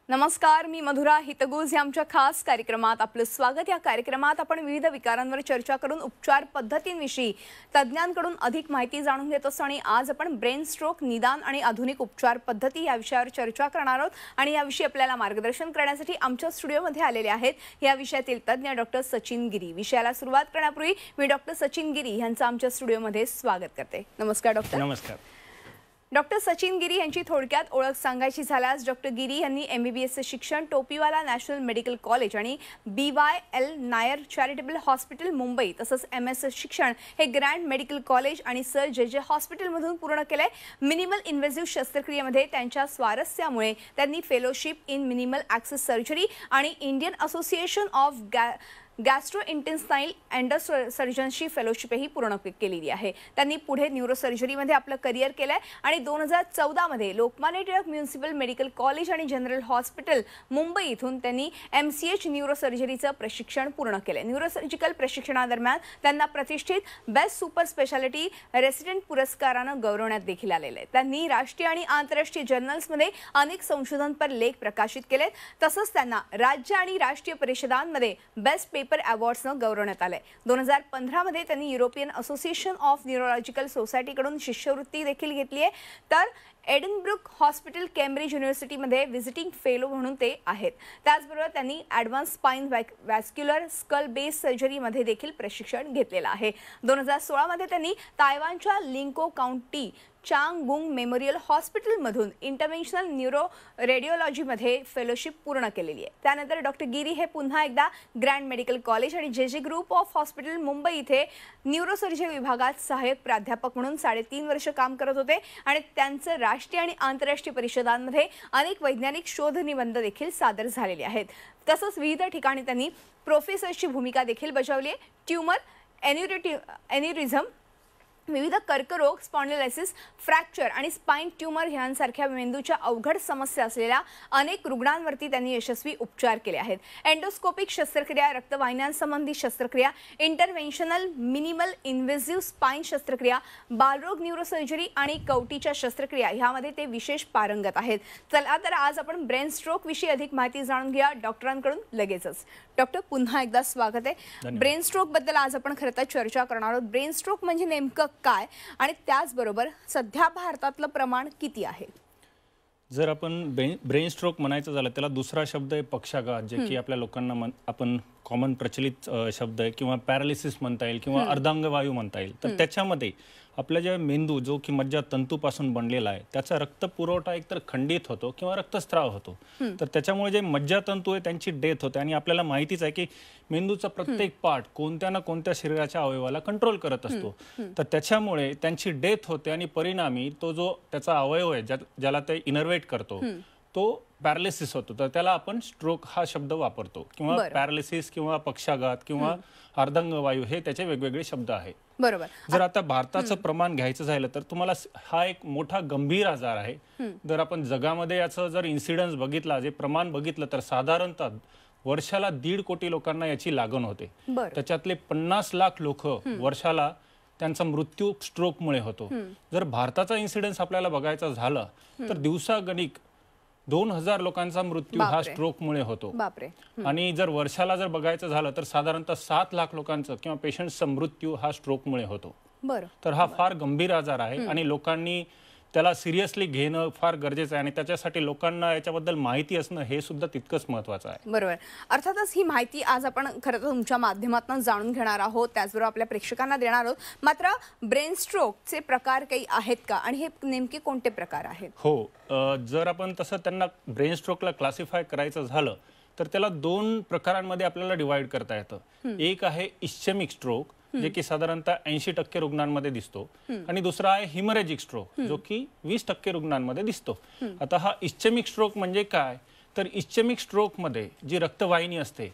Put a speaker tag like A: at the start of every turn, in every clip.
A: नमस्कार, मी मधुरा हितगुज या आमच्या खास कार्यक्रमात आपलं स्वागत। या कार्यक्रमात आपण विविध विकारांवर चर्चा करून उपचार पद्धतींविषयी तज्ञांकडून अधिक माहिती जाणून घेत असतो आणि आज आपण ब्रेन स्ट्रोक निदान आणि आधुनिक उपचार पद्धती या विषयावर चर्चा करणार आहोत आणि याविषयी आपल्याला मार्गदर्शन करण्यासाठी आमच्या स्टुडिओमध्ये आलेले आहेत या विषयातील तज्ञ डॉक्टर सचिन गिरी। विषयाला सुरुवात करण्यापूर्वी मी डॉक्टर सचिन गिरी यांचं आमच्या स्टुडिओमध्ये स्वागत करते। नमस्कार डॉक्टर।
B: नमस्कार।
A: डॉक्टर सचिन गिरी यांची थोडक्यात ओळख सांगायची झाल्यास डॉक्टर गिरी यांनी MBBS शिक्षण टोपीवाला नॅशनल मेडिकल कॉलेज आणि BYL Nair charitable hospital Mumbai तसंच MS शिक्षण हे ग्रँड मेडिकल कॉलेज आणि सर JJ हॉस्पिटलमधून पूर्ण केले। मिनिमल इन्व्हेसिव्ह शस्त्रक्रियेमध्ये त्यांच्या स्वारस्यामुळे त्यांनी fellowship in minimal access surgery आणि इंडियन असोसिएशन ऑफ गॅस्ट्रोइंटेस्टाइनल एंडोसर्जनची फेलोशिपही पूर्ण केलेली आहे। त्यांनी पुढे न्यूरोसर्जरीमध्ये आपलं करिअर केलंय आणि 2014 मध्ये Lokmanya Tilak municipal medical college आणि जनरल हॉस्पिटल मुंबई इथून त्यांनी MCH न्यूरोसर्जरीचं प्रशिक्षण पूर्ण केले। न्यूरोसर्जिकल प्रशिक्षणादरम्यान त्यांना प्रतिष्ठित बेस्ट सुपर स्पेशालिटी रेसिडेंट पुरस्कारानं गौरवण्यात देखील आलेले आहे। त्यांनी राष्ट्रीय आणि आंतरराष्ट्रीय जर्नल्समध्ये अनेक संशोधनपर लेख प्रकाशित केलेत। तसंच त्यांना राज्य आणि राष्ट्रीय परिषदांमध्ये बेस्ट पेपर अवॉर्ड्सनं गौरवण्यात आले। 2015 मध्ये त्यांनी युरोपियन असोसिएशन ऑफ न्यूरोलॉजिकल सोसायटीकडून शिष्यवृत्ती देखील घेतली आहे। तर एडिनब्रुक हॉस्पिटल केम्ब्रिज युनिव्हर्सिटीमध्ये व्हिजिटिंग फेलो म्हणून ते आहेत। त्याचबरोबर त्यांनी ॲडव्हान्स स्पाइन वॅस्क्युलर स्कल बेस सर्जरीमध्ये देखील प्रशिक्षण घेतलेलं आहे। 2016 मध्ये त्यांनी तायवानच्या लिंको काउंटी चांगबुंग मेमोरियल हॉस्पिटलमधून इंटरव्हेन्शनल न्यूरो रेडिओलॉजीमध्ये फेलोशिप पूर्ण केलेली आहे। त्यानंतर डॉक्टर गिरी हे पुन्हा एकदा ग्रँड मेडिकल कॉलेज आणि JJ group of hospital Mumbai इथे न्यूरोसर्जरी विभागात सहाय्यक प्राध्यापक म्हणून 3.5 वर्ष काम करत होते आणि त्यांचं राष्ट्रीय आणि आंतरराष्ट्रीय परिषदांमध्ये अनेक वैज्ञानिक शोध निबंध देखील सादर झालेले आहेत। तसंच विविध ठिकाणी त्यांनी प्रोफेसरची भूमिका देखील बजावली आहे। ट्यूमर, एन्युरिझम, विविध कर्करोग, स्पॉन्डिलायसिस, फ्रॅक्चर आणि स्पाइन ट्यूमर यांसारख्या मेंदूच्या अवघड समस्या असलेल्या अनेक रुग्णांवरती त्यांनी यशस्वी उपचार केले आहेत। एंडोस्कोपिक शस्त्रक्रिया, रक्तवाहिन्यांसंबंधी शस्त्रक्रिया, इंटरव्हेन्शनल मिनिमल इन्व्हेसिव्ह स्पाइन शस्त्रक्रिया, बालरोग न्यूरोसर्जरी आणि कवटीच्या शस्त्रक्रिया यामध्ये ते विशेष पारंगत आहेत। चला तर आज आपण ब्रेन स्ट्रोक विषयी अधिक माहिती जाणून घेऊया डॉक्टरांकडून लगेचच। डॉक्टर, पुन्हा एकदा स्वागत आहे। ब्रेन स्ट्रोक बद्दल आज आपण खरं तर चर्चा करणार आहोत। ब्रेन स्ट्रोक म्हणजे नेमकं काय आणि त्याचबरोबर सध्या भारतातलं प्रमाण किती आहे?
B: जर आपण ब्रेन स्ट्रोक म्हणायचं झालं त्याला दुसरा शब्द आहे पक्षाघात, जे की आपल्या लोकांना आपण कॉमन प्रचलित शब्द आहे, किंवा पॅरालिसिस म्हणता येईल किंवा अर्धांगवायू म्हणता येईल। तर त्याच्यामध्ये आपल्या जे मेंदू जो की मज्जातंतूपासून बनलेला आहे त्याचा रक्तपुरवठा एकतर खंडित होतो किंवा रक्तस्राव होतो। तर त्याच्यामुळे जे मज्जातंतू आहे त्यांची डेथ होते आणि आपल्याला माहितीच आहे की मेंदूचा प्रत्येक पार्ट कोणत्या ना कोणत्या शरीराच्या अवयवाला कंट्रोल करत असतो। तर त्याच्यामुळे त्यांची डेथ होते आणि परिणामी तो जो त्याचा अवयव आहे ज्याला ते इनर्वेट करतो तो पॅरालिसिस होतो। तर त्याला आपण स्ट्रोक हा शब्द वापरतो, किंवा पॅरालिसिस किंवा पक्षाघात किंवा अर्धांगवायू हे त्याचे वेगवेगळे शब्द आहेत।
A: बरोबर।
B: जर आता भारताचं प्रमाण घ्यायचं झालं तर तुम्हाला हा एक मोठा गंभीर आजार आहे। जर आपण जगामध्ये याचं जर इन्सिडन्स बघितला, जे प्रमाण बघितलं, तर साधारणतः वर्षाला 1.5 कोटी लोकांना याची लागण होते। त्याच्यातले 50 लाख लोक वर्षाला त्यांचा मृत्यू स्ट्रोकमुळे होतो। जर भारताचा इन्सिडन्स आपल्याला बघायचा झाला तर दिवसागणिक 2000 लोकांचा मृत्यू हा स्ट्रोकमुळे होतो। आणि जर वर्षाला जर बघायचं झालं तर साधारणतः 7 लाख लोकांचा किंवा पेशंट्सचा मृत्यू हा स्ट्रोकमुळे होतो। तर हा फार गंभीर आजार आहे आणि लोकांनी त्याला सिरियसली घेणं फार गरजेचं आहे आणि त्याच्यासाठी लोकांना याच्याबद्दल माहिती असणं हे सुद्धा तितकंच महत्त्वाचं आहे।
A: बरोबर। अर्थातच ही माहिती आज आपण खरं तर तुमच्या माध्यमातून जाणून घेणार आहोत, त्याचबरोबर आपल्या प्रेक्षकांना देणार आहोत। मात्र ब्रेन स्ट्रोकचे प्रकार काही आहेत का आणि हे नेमके कोणते प्रकार आहेत?
B: हो, जर आपण तसं त्यांना ब्रेन स्ट्रोकला क्लासिफाय करायचं झालं तर त्याला 2 प्रकारांमध्ये आपल्याला डिवाइड करता येतं। एक आहे इस्चेमिक स्ट्रोक, जे की साधारणतः 80% रुग्णांमध्ये दिसतो, आणि दुसरा आहे हिमरेजिक स्ट्रोक, जो की 20% रुग्णांमध्ये दिसतो। आता हा इस्चेमिक स्ट्रोक म्हणजे काय, तर इस्चेमिक स्ट्रोक मध्ये जी रक्तवाहिनी असते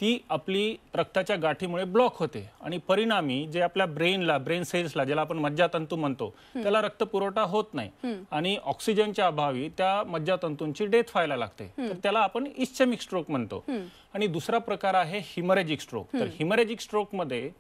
B: ती आपली रक्ताच्या गाठीमुळे ब्लॉक होते आणि परिणामी जे आपल्या ब्रेन सेल्सला, ज्याला आपण मज्जातंतू म्हणतो, त्याला रक्तपुरवठा होत नाही आणि ऑक्सिजनच्या अभावी त्या मज्जातंतूंची डेथ व्हायला लागते। तर त्याला आपण इस्चेमिक स्ट्रोक म्हणतो। आणि दुसरा प्रकार आहे हिमरेजिक स्ट्रोक। तर हिमरेजिक स्ट्रोक मध्ये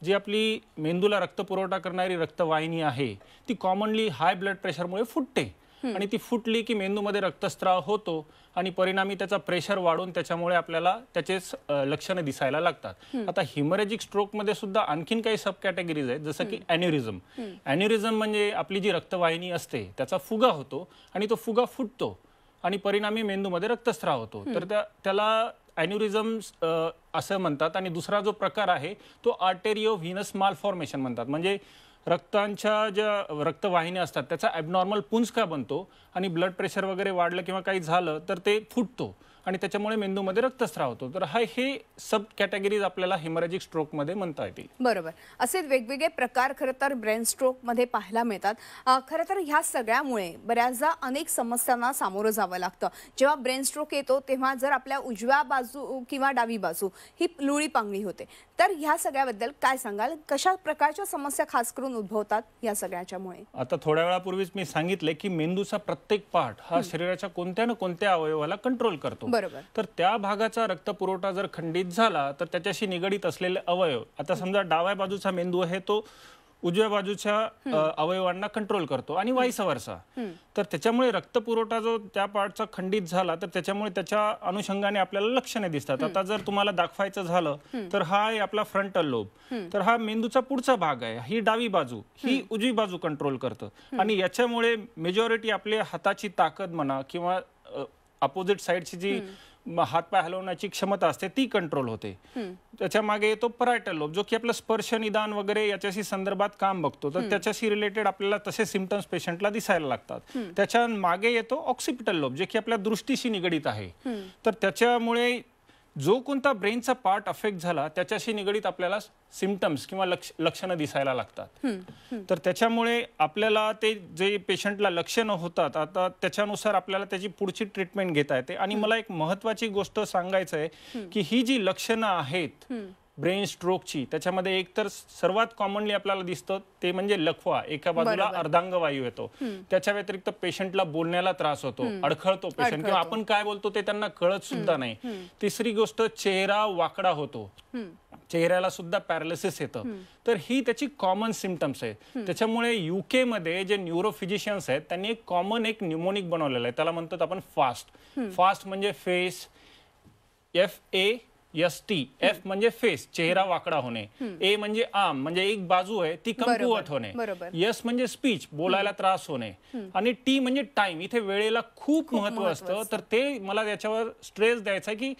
B: जी आपली मेंदूला रक्तपुरवठा करणारी रक्तवाहिनी आहे ती कॉमनली हाय ब्लड प्रेशरमुळे फुटते आणि ती फुटली की मेंदूमध्ये रक्तस्राव होतो आणि परिणामी त्याचा प्रेशर वाढून त्याच्यामुळे आपल्याला त्याचे लक्षणं दिसायला लागतात. आता हिमरेजिक स्ट्रोक मध्ये सुद्धा आणखीन काही सब कॅटेगरीज आहेत, जसं की अॅन्युरिझम. अॅन्युरिझम म्हणजे आपली जी रक्तवाहिनी असते त्याचा फुगा होतो आणि तो फुगा फुटतो आणि परिणामी मेंदूमध्ये रक्तस्राव होतो. तर त्याला अॅन्युरिझम असं म्हणतात. आणि दुसरा जो प्रकार आहे तो आर्टेरिओ व्हीनस मालफॉर्मेशन म्हणतात. म्हणजे रक्तांच्या ज्या रक्तवाहिन्या असतात त्याचा ॲबनॉर्मल पुंजका बनतो आणि ब्लड प्रेशर वगैरे वाढलं किंवा काही झालं तर ते फुटतो आणि त्याच्यामुळे मेंदूमध्ये रक्तस्राव होतो. तर हे सब कॅटेगरीज आपल्याला हेमरेजिक स्ट्रोकमध्ये म्हणता येतील.
A: बरोबर. असे वेगवेगळे प्रकार खरं तर ब्रेन स्ट्रोकमध्ये पाहायला मिळतात. खरं तर ह्या सगळ्यामुळे बऱ्याचदा अनेक समस्यांना सामोरं जावं लागतं. जेव्हा ब्रेन स्ट्रोक येतो तेव्हा जर आपल्या उजव्या बाजू किंवा डावी बाजू ही लुळी पांगळी होते, तर ह्या सगळ्याबद्दल काय सांगाल? कशा प्रकारच्या समस्या खास करून उद्भवतात या सगळ्याच्यामुळे?
B: आता थोड्या वेळापूर्वीच मी सांगितले की मेंदूचा प्रत्येक पार्ट हा शरीराच्या कोणत्या ना कोणत्या अवयवाला कंट्रोल करतो.
A: बरोबर.
B: तर त्या भागाचा रक्तपुरवठा जर खंडित झाला तर त्याच्याशी निगडित असलेले अवयव, आता समजा डाव्या बाजूचा मेंदू आहे तो उजव्या बाजूच्या अवयवांना कंट्रोल करतो आणि वाईस वर्सा. तर त्याच्यामुळे रक्तपुरवठा जो त्या पार्टचा खंडित झाला तर त्याच्यामुळे त्याच्या अनुषंगाने आपल्याला लक्षणे दिसतात. आता जर तुम्हाला दाखवायचं झालं तर हा आहे आपला फ्रंटल लोब. तर हा मेंदूचा पुढचा भाग आहे. ही डावी बाजू, ही उजवी बाजू कंट्रोल करतं आणि याच्यामुळे मेजॉरिटी आपल्या हाताची ताकद म्हणा किंवा अपोजिट साइडची जी हातपाय हलवण्याची क्षमता असते ती कंट्रोल होते. त्याच्या मागे येतो परायटल लोब, जो की आपलं स्पर्श निदान वगैरे याच्याशी संदर्भात काम बघतो. तर त्याच्याशी रिलेटेड आपल्याला तसे सिम्पटम्स पेशंटला दिसायला लागतात. त्याच्या मागे येतो ऑक्सिपिटल लोब, जे की आपल्या दृष्टीशी निगडित आहे. तर त्याच्यामुळे जो कोणता ब्रेनचा पार्ट अफेक्ट झाला त्याच्याशी निगडित आपल्याला सिम्पटम्स किंवा लक्षणं दिसायला लागतात. तर त्याच्यामुळे आपल्याला ते जे पेशंटला लक्षणं होतात आता त्याच्यानुसार आपल्याला त्याची पुढची ट्रीटमेंट घेता येते. आणि मला एक महत्वाची गोष्ट सांगायचं आहे की ही जी लक्षणं आहेत ब्रेन स्ट्रोकची त्याच्यामध्ये एक तर सर्वात कॉमनली आपल्याला दिसतं ते म्हणजे लकवा, एका बाजूला अर्धांगवायू येतो. त्याच्या व्यतिरिक्त पेशंटला बोलण्याला त्रास होतो, अडखळतो पेशंट किंवा आपण काय बोलतो ते त्यांना कळत सुद्धा नाही. तिसरी गोष्ट चेहरा वाकडा होतो, चेहऱ्याला सुद्धा पॅरालिसिस येतं. तर ही त्याची कॉमन सिम्पटम्स आहेत. त्याच्यामुळे UK मध्ये जे न्यूरोफिजिशियन्स आहेत त्यांनी एक कॉमन एक न्यूमोनिक बनवलेलं आहे, त्याला म्हणतात आपण फास्ट. फास्ट म्हणजे फेस, FAST. F म्हणजे फेस, चेहरा वाकडा होणे. A म्हणजे आर्म, म्हणजे एक बाजू आहे ती कमकुवत होणे. S म्हणजे स्पीच, बोलायला त्रास होणे. आणि T म्हणजे टाइम, इथे वेळेला खूप महत्व असतं. तर ते मला याच्यावर स्ट्रेस द्यायचा की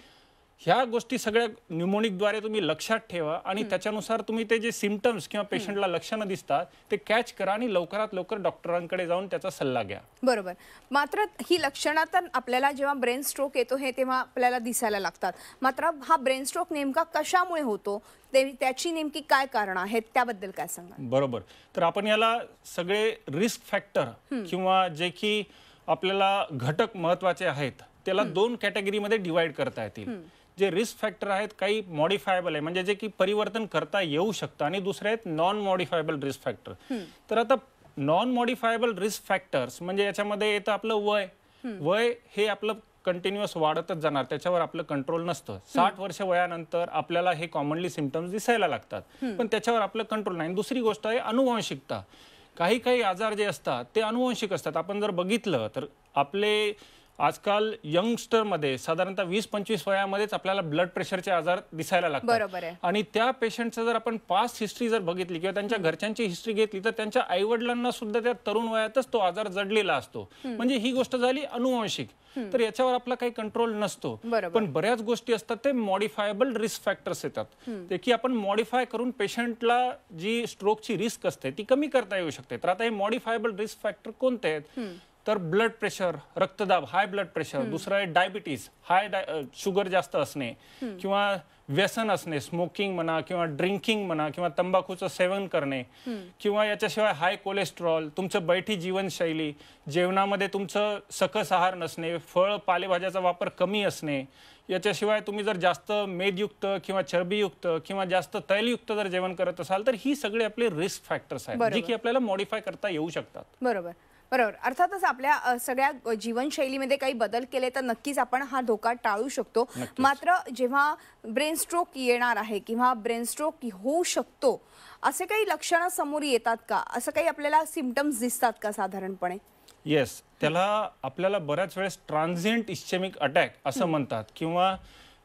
B: ह्या गोष्टी सगळ्या न्यूमोनिकद्वारे तुम्ही लक्षात ठेवा आणि त्याच्यानुसार तुम्ही ते जे सिम्पटम्स किंवा पेशंटला लक्षणं दिसतात ते कॅच करा आणि लवकरात लवकर डॉक्टरांकडे जाऊन त्याचा सल्ला घ्या.
A: बरोबर. मात्र ही लक्षणं तर आपल्याला जेव्हा ब्रेन स्ट्रोक येतो हे तेव्हा आपल्याला दिसायला लागतात. मात्र हा ब्रेन स्ट्रोक नेमका कशामुळे होतो, त्याची नेमकी काय कारण आहेत त्याबद्दल काय सांगा?
B: बरोबर. तर आपण याला सगळे रिस्क फॅक्टर किंवा जे की आपल्याला घटक महत्वाचे आहेत त्याला 2 कॅटेगरीमध्ये डिवाइड करता येतील. जे रिस्क फॅक्टर आहेत काही मॉडिफायबल आहे म्हणजे जे की परिवर्तन करता येऊ शकतं आणि दुसरे आहेत नॉन मॉडिफायबल रिस्क फॅक्टर. तर आता नॉन मॉडिफायबल रिस्क फॅक्टर्स म्हणजे याच्यामध्ये येतं आपलं वय. वय हे आपलं कंटिन्युअस वाढतच जाणार, त्याच्यावर आपलं कंट्रोल नसतं. 60 वर्ष वयानंतर आपल्याला हे कॉमनली सिम्पटम्स दिसायला लागतात पण त्याच्यावर आपलं कंट्रोल नाही. दुसरी गोष्ट आहे अनुवांशिकता. काही आजार जे असतात ते अनुवांशिक असतात. आपण जर बघितलं तर आपले आजकाल यंगस्टरमध्ये साधारणतः 20-25 वयामध्येच आपल्याला ब्लड प्रेशरचे आजार दिसायला लागतात. आणि त्या पेशंटचं जर आपण पास्ट हिस्ट्री जर बघितली किंवा त्यांच्या घरच्यांची हिस्ट्री घेतली तर त्यांच्या आईवडिलांना सुद्धा त्या तरुण वयातच तो आजार जडलेला असतो. म्हणजे ही गोष्ट झाली अनुवांशिक. तर याच्यावर आपला काही कंट्रोल नसतो. पण बऱ्याच गोष्टी असतात ते मॉडिफायबल रिस्क फॅक्टर्स येतात ते की आपण मॉडिफाय करून पेशंटला जी स्ट्रोकची रिस्क असते ती कमी करता येऊ शकते. तर आता हे मॉडिफायबल रिस्क फॅक्टर कोणते आहेत तर ब्लड प्रेशर, रक्तदाब, हाय ब्लड प्रेशर. दुसरं आहे डायबिटीज, शुगर जास्त असणे किंवा व्यसन असणे, स्मोकिंग म्हणा किंवा ड्रिंकिंग म्हणा किंवा तंबाखूचं सेवन करणे किंवा याच्याशिवाय हाय कोलेस्ट्रॉल, तुमचं बैठी जीवनशैली, जेवणामध्ये तुमचं सकस आहार नसणे, फळ पालेभाज्याचा वापर कमी असणे, याच्याशिवाय तुम्ही जर जास्त मेदयुक्त किंवा चरबीयुक्त किंवा जास्त तैलयुक्त जर जेवण करत असाल तर ही सगळे आपले रिस्क फॅक्टर्स आहेत जे की आपल्याला मॉडिफाय करता येऊ शकतात.
A: बरोबर. अर्थातच आपल्या सगळ्या जीवनशैलीमध्ये काही बदल केले तर नक्कीच आपण हा धोका टाळू शकतो. मात्र जेव्हा ब्रेन स्ट्रोक येणार आहे किंवा ब्रेन स्ट्रोक होऊ शकतो असे काही लक्षणं समोर येतात का, असं काही आपल्याला सिम्पटम्स दिसतात का साधारणपणे?
B: येस, त्याला आपल्याला बऱ्याच वेळेस ट्रान्झिएंट इस्चेमिक अटॅक असं म्हणतात, किंवा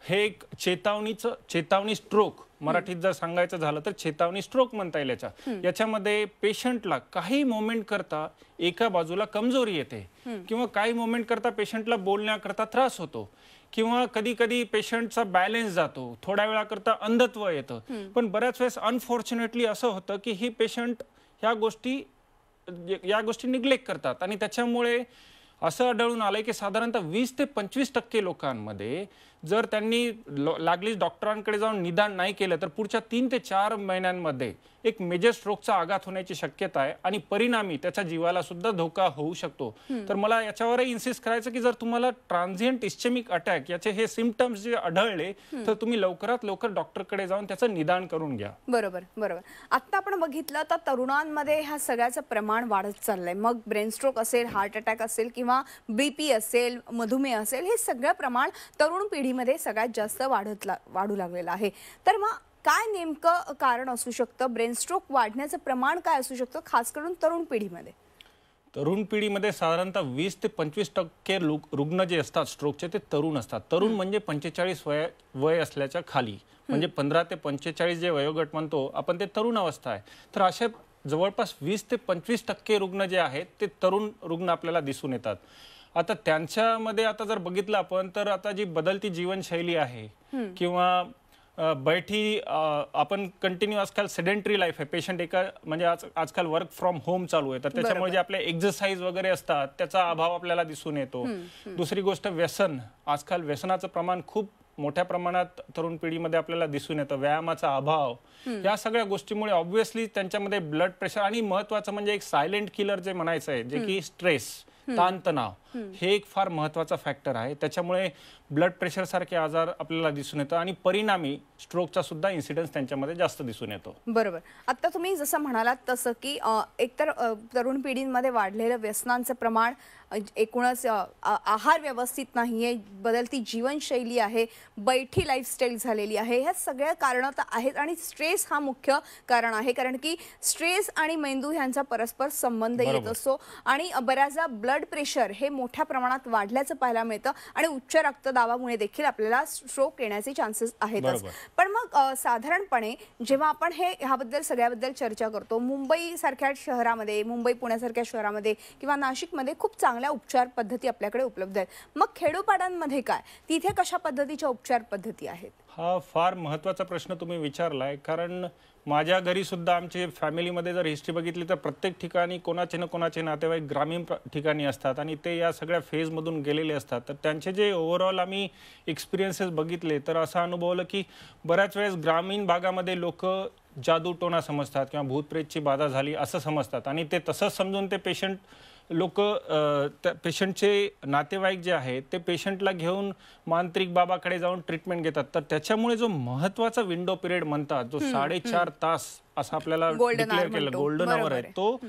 B: हे एक चेतावणी स्ट्रोक, मराठीत जर सांगायचं झालं तर चेतावणी स्ट्रोक म्हणता येईल याच्यामध्ये पेशंटला काही मोमेंट करता एका बाजूला कमजोरी येते, किंवा काही मोमेंट करता पेशंटला बोलण्याकरता त्रास होतो, किंवा कधी कधी पेशंटचा बॅलन्स जातो, थोड्या वेळाकरता अंधत्व येतं. पण बऱ्याच वेळेस अनफॉर्च्युनेटली असं होतं की ही पेशंट या गोष्टी निग्लेक्ट करतात, आणि त्याच्यामुळे असं आढळून आलंय की साधारणतः 20 ते 25% लोकांमध्ये जर त्यांनी लागलीच डॉक्टरांकडे जाऊन निदान नाही केलं तर पुढच्या 3 ते 4 महिन्यांमध्ये एक मेजर स्ट्रोकचा आघात होण्याची शक्यता आहे, आणि परिणामी त्याच्या जीवाला सुद्धा धोका होऊ शकतो. तर मला याच्यावरही इन्सिस्ट करायचं की जर तुम्हाला ट्रान्झिएंट इस्चेमिक अटॅक याचे हे सिम्पटम्स जे आढळले तर तुम्ही लवकरात लवकर डॉक्टरकडे जाऊन त्याचं निदान करून घ्या.
A: बरोबर बरोबर. आता आपण बघितलं तर तरुणांमध्ये ह्या सगळ्याचं प्रमाण वाढत चाललंय. मग ब्रेन स्ट्रोक असेल, हार्ट अटॅक असेल, किंवा बीपी असेल, मधुमेह असेल, हे सगळं प्रमाण तरुण पिढीमध्ये सगळ्यात जास्त वाढू लागलेलं आहे. तर मग काय नेमकं कारण असू शकतं? ब्रेन स्ट्रोक वाढण्याचं प्रमाण काय असू शकतं, खास करून तरुण पिढीमध्ये?
B: तरुण पिढीमध्ये साधारणतः 20 ते 25% रुग्ण जे असतात स्ट्रोकचे ते तरुण असतात. तरुण म्हणजे 45 वय असल्याच्या खाली, म्हणजे 15 ते 45 जे वयोगट म्हणतो आपण ते तरुण अवस्था आहे. तर अशा जवळपास 20 ते 25% रुग्ण जे आहेत ते तरुण रुग्ण आपल्याला दिसून येतात. आता त्यांच्यामध्ये आता जर बघितलं आपण तर आता जी बदलती जीवनशैली आहे, किंवा आपण कंटिन्यू आजकाल सेडेंटरी लाईफ आहे, पेशंट म्हणजे आजकाल वर्क फ्रॉम होम चालू आहे, तर त्याच्यामुळे जे आपले एक्सरसाइज वगैरे असतात त्याचा अभाव आपल्याला दिसून येतो. दुसरी गोष्ट व्यसन, आजकाल व्यसनाचं प्रमाण खूप मोठ्या प्रमाणात तरुण पिढीमध्ये आपल्याला दिसून येतं. व्यायामाचा अभाव, या सगळ्या गोष्टीमुळे ऑब्व्हियसली त्यांच्यामध्ये ब्लड प्रेशर, आणि महत्वाचं म्हणजे एक सायलेंट किलर जे म्हणायचं आहे, जे की स्ट्रेस, ताणतणाव, हे एक फार महत्वाचा फॅक्टर आहे. त्याच्यामुळे ब्लड प्रेशर सारखे आजार आपल्याला दिसून येतं, आणि परिणामी स्ट्रोकचा सुद्धा इन्सिडन्स त्यांच्यामध्ये जास्त दिसून येतो.
A: बरोबर. आता तुम्ही जसं म्हणालात तसं की एकतर तरुण पिढीमध्ये वाढलेलं व्यसनांचं प्रमाण, एकूणच आहार व्यवस्थित नाहीये, बदलती जीवनशैली आहे, बैठी लाईफस्टाईल झालेली आहे, ह्या सगळ्या कारणं तर आहेत, आणि स्ट्रेस हा मुख्य कारण आहे. कारण की स्ट्रेस आणि मेंदू ह्यांचा परस्पर संबंध येत असतो, आणि बऱ्याचदा ब्लड प्रेशर हे मोठ्या प्रमाणात वाढल्याचं पाहायला मिळतं, आणि उच्च रक्तदाबामुळे देखील आपल्याला स्ट्रोक येण्याचे चान्सेस आहेतच. पण मग साधारणपणे जेव्हा आपण ह्याबद्दल सगळ्याबद्दल चर्चा करतो, मुंबई सारख्या शहरामध्ये, मुंबई पुण्यासारख्या शहरामध्ये किंवा नाशिकमध्ये खूप चांगल्या उपचार पद्धती आपल्याकडे उपलब्ध आहेत. मग खेडोपाड्यांमध्ये काय, तिथे कशा पद्धतीच्या उपचार पद्धती आहेत?
B: हा फार महत्वाचा प्रश्न तुम्ही विचारलाय, कारण माझ्या घरी सुद्धा आमच्या फॅमिलीमध्ये जर हिस्ट्री बघितली तर प्रत्येक ठिकाणी कोणाचे ना कोणाचे नातेवाईक ग्रामीण ठिकाणी असतात, आणि ते या सगळ्या फेजमधून गेलेले असतात. तर त्यांचे जे ओव्हरऑल आम्ही एक्सपिरियन्सेस बघितले तर असं अनुभवलं की बऱ्याच वेळेस ग्रामीण भागामध्ये लोक जादू टोना समजतात, किंवा भूतप्रेतची बाधा झाली असं समजतात, आणि ते तसंच समजून ते पेशंटचे नातेवाईक जे आहेत ते पेशंटला घेऊन मांत्रिक बाबाकडे जाऊन ट्रीटमेंट घेतात. तर त्याच्यामुळे जो महत्वाचा विंडो पिरियड म्हणतात, जो 4.5 तास असं आपल्याला डिक्लेअर केलं, गोल्डन आवर आहे, तो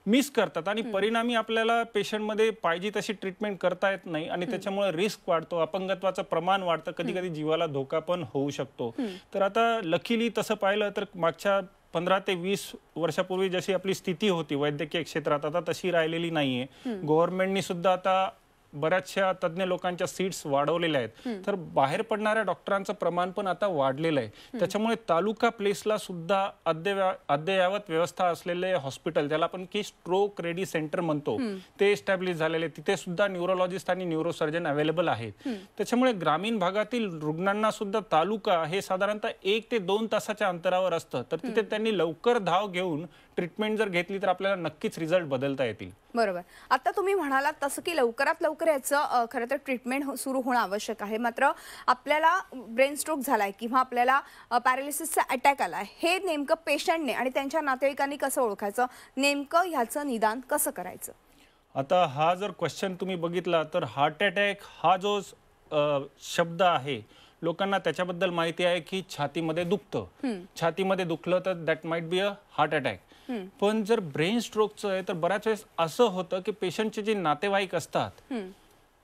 B: मिस करतात, आणि परिणामी आपल्याला पेशंटमध्ये पाहिजे तशी ट्रीटमेंट करता येत नाही, आणि त्याच्यामुळे रिस्क वाढतो, अपंगत्वाचं प्रमाण वाढतं, कधी कधी जीवाला धोका पण होऊ शकतो. तर आता लकीली तसं पाहिलं तर मागच्या 15 ते 20 वर्षापूर्वी जशी आपली स्थिती होती वैद्यकीय क्षेत्रात, आता तशी राहिलेली नाहीये. गव्हर्नमेंटनी सुद्धा आता बऱ्याचशा तज्ञ लोकांच्या सीट्स वाढवलेल्या आहेत, तर बाहेर पडणाऱ्या डॉक्टरांचं प्रमाण पण आता वाढलेलं आहे. त्याच्यामुळे तालुका प्लेसला सुद्धा अद्ययावत व्यवस्था असलेले हॉस्पिटल, ज्याला आपण की स्ट्रोक रेडी सेंटर म्हणतो, ते एस्टॅब्लिश झालेले, तिथे सुद्धा न्यूरोलॉजिस्ट आणि न्यूरोसर्जन अवेलेबल आहेत. त्याच्यामुळे ग्रामीण भागातील रुग्णांना सुद्धा तालुका हे साधारणतः 1 ते 2 तासाच्या अंतरावर असतं, तर तिथे त्यांनी लवकर धाव घेऊन ट्रीटमेंट जर घेतली तर आपल्याला नक्कीच रिझल्ट बदलता येतील.
A: बरोबर. आता तुम्ही म्हणालात तसं की लवकरात लवकर याचं खरं तर ट्रीटमेंट सुरू होणं आवश्यक आहे. मात्र आपल्याला ब्रेन स्ट्रोक झालाय किंवा आपल्याला पॅरालिसिसचा अटॅक आलाय, हे नेमकं पेशंटने आणि त्यांच्या नातेवाईकांनी कसं ओळखायचं, नेमकं ह्याचं निदान कसं करायचं?
B: आता हा जर क्वेश्चन तुम्ही बघितला तर हार्ट अटॅक हा जो शब्द आहे, लोकांना त्याच्याबद्दल माहिती आहे की छातीमध्ये दुखतं, छातीमध्ये दुखलं तर that might be a heart attack. पण जर ब्रेन स्ट्रोकचं आहे तर बऱ्याच वेळेस असं होतं की पेशंटचे जे नातेवाईक असतात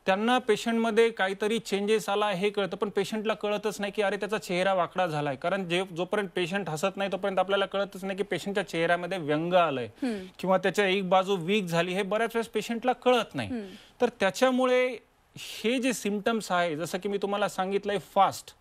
B: त्यांना पेशंटमध्ये काहीतरी चेंजेस आला हे कळतं, पण पेशंटला कळतच नाही की अरे त्याचा चेहरा वाकडा झालाय. कारण जोपर्यंत पेशंट हसत नाही तोपर्यंत आपल्याला कळतच नाही की पेशंटच्या चेहऱ्यामध्ये व्यंग आलंय किंवा त्याच्या एक बाजू वीक झाली, हे बऱ्याच वेळेस पेशंटला कळत नाही. तर त्याच्यामुळे हे जे सिम्पटम्स आहे, जसं की मी तुम्हाला सांगितलंय, फास्ट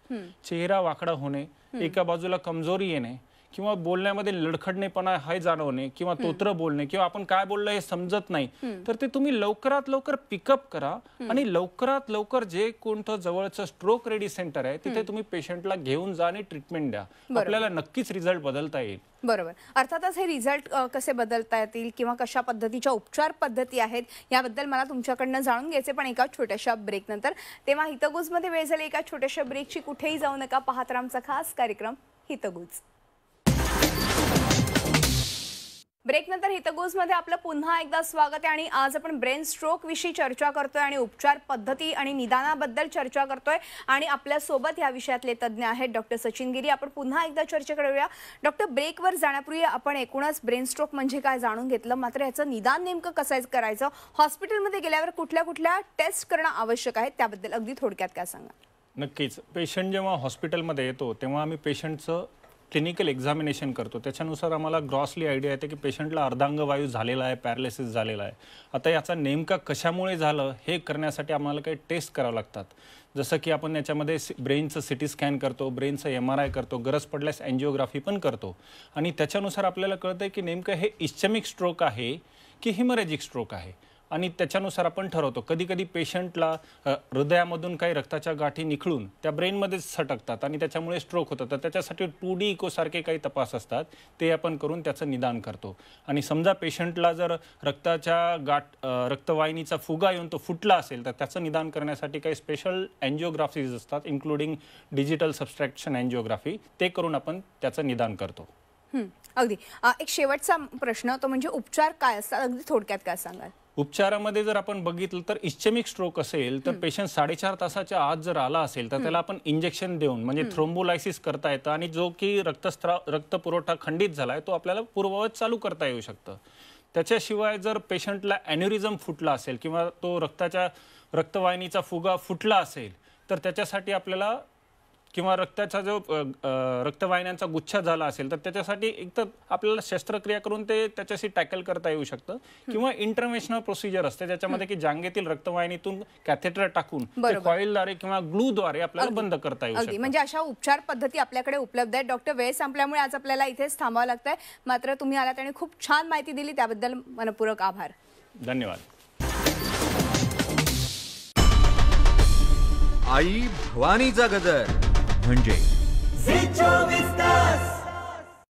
B: चेहरा वाकडा होणे, एका बाजूला कमजोरी येणे किंवा बोलण्यामध्ये लडखडणेपणा हे जाणवणे किंवा तोत्र बोलणे किंवा आपण काय बोललो हे समजत नाही, तर ते तुम्ही लवकरात लवकर पिकअप करा आणि लवकरात लवकर जे कोणतं जवळचं स्ट्रोक रेडी सेंटर आहे तिथे तुम्ही पेशंटला घेऊन जा आणि ट्रीटमेंट द्या. आपल्याला नक्कीच रिझल्ट बदलता येईल.
A: बरोबर. अर्थातच हे रिझल्ट कसे बदलता येतील किंवा कशा पद्धतीच्या उपचार पद्धती आहेत याबद्दल मला तुमच्याकडनं जाणून घ्यायचे, पण एका छोट्याशा ब्रेक नंतर. तेव्हा हितगुजमध्ये वेळ झाली एका छोट्याशा ब्रेकची. कुठेही जाऊ नका, पाहत राहा आमचा खास कार्यक्रम हितगुज. ब्रेक नंतर हितगुजमध्ये आपलं पुन्हा एकदा स्वागत आहे आणि आज आपण ब्रेन स्ट्रोक विषयी चर्चा करतोय आणि उपचार पद्धती आणि निदानाबद्दल चर्चा करतोय आणि आपल्या सोबत या विषयातले तज्ज्ञ आहेत डॉक्टर सचिन गिरी. आपण पुन्हा एकदा चर्चा करूया. डॉक्टर, ब्रेकवर जाण्यापूर्वी आपण एकूणच ब्रेन स्ट्रोक म्हणजे काय जाणून घेतलं, मात्र याचं निदान नेमकं कसं करायचं, हॉस्पिटलमध्ये गेल्यावर कुठल्या कुठल्या टेस्ट करणं आवश्यक आहे त्याबद्दल अगदी थोडक्यात काय सांगा.
B: नक्कीच. पेशंट जेव्हा हॉस्पिटलमध्ये येतो तेव्हा आम्ही पेशंटचं क्लिनिकल एक्झामिनेशन करतो. त्याच्यानुसार आम्हाला ग्रॉसली आयडिया येते की पेशंटला अर्धांगवायू झालेला आहे, पॅरालिसिस झालेला आहे. आता याचा नेमका कशामुळे झालं हे करण्यासाठी आम्हाला काही टेस्ट करावं लागतात. जसं की आपण याच्यामध्ये ब्रेनचं सिटी स्कॅन करतो, ब्रेनचं MRI करतो, गरज पडल्यास एन्जिओग्राफी पण करतो आणि त्याच्यानुसार आपल्याला कळतं की नेमकं हे इस्चेमिक स्ट्रोक आहे की हिमरेजिक स्ट्रोक आहे आणि त्याच्यानुसार आपण ठरवतो. कधी कधी पेशंटला हृदयामधून काही रक्ताच्या गाठी निखळून त्या ब्रेनमध्येच सटकतात आणि त्याच्यामुळे स्ट्रोक होतं. तर त्याच्यासाठी 2D इकोसारखे काही तपास असतात, ते आपण करून त्याचं निदान करतो. आणि समजा पेशंटला जर रक्तवाहिनीचा फुगा येऊन तो फुटला असेल तर त्याचं निदान करण्यासाठी काही स्पेशल एन्जिओग्राफीज असतात, इन्क्लुडिंग डिजिटल सबस्ट्रॅक्शन एन्जिओग्राफी, ते करून आपण त्याचं निदान करतो.
A: अगदी. एक शेवटचा प्रश्न, तो म्हणजे उपचार काय असतात, अगदी थोडक्यात काय सांगाल.
B: उपचारामध्ये जर आपण बघितलं तर इस्चेमिक स्ट्रोक असेल तर पेशंट 4.5 तासाच्या आत जर आला असेल तर त्याला आपण इंजेक्शन देऊन म्हणजे थ्रोम्बोलायसिस करता येतं आणि जो की रक्तपुरवठा खंडित झालाय तो आपल्याला पूर्ववत चालू करता येऊ शकतं. त्याच्याशिवाय जर पेशंटला ॲन्युरिझम फुटला असेल किंवा तो रक्तवाहिनीचा फुगा फुटला असेल तर त्याच्यासाठी आपल्याला किंवा रक्ताचा जो रक्तवाहिन्यांचा गुच्छ झाला असेल तर त्याच्यासाठी एक तर आपल्याला शस्त्रक्रिया करून ते त्याच्याशी टॅकल करता येऊ शकतं किंवा इंटरव्हेन्शनल प्रोसिजर असते ज्याच्यामध्ये की जांघेतील रक्तवाहिनीतून कॅथेटर टाकून कॉइलद्वारे किंवा ग्लूद्वारे आपल्याला बंद करता येऊ शकतं.
A: म्हणजे अशा उपचार पद्धती आपल्याकडे उपलब्ध आहेत. डॉक्टर, वेळ संपल्यामुळे आज आपल्याला इथेच थांबावं लागतंय, मात्र तुम्ही आलात आणि खूप छान माहिती दिली त्याबद्दल मनपूर्वक आभार.
B: धन्यवाद.
C: आई भवानीचा गजर म्हणजे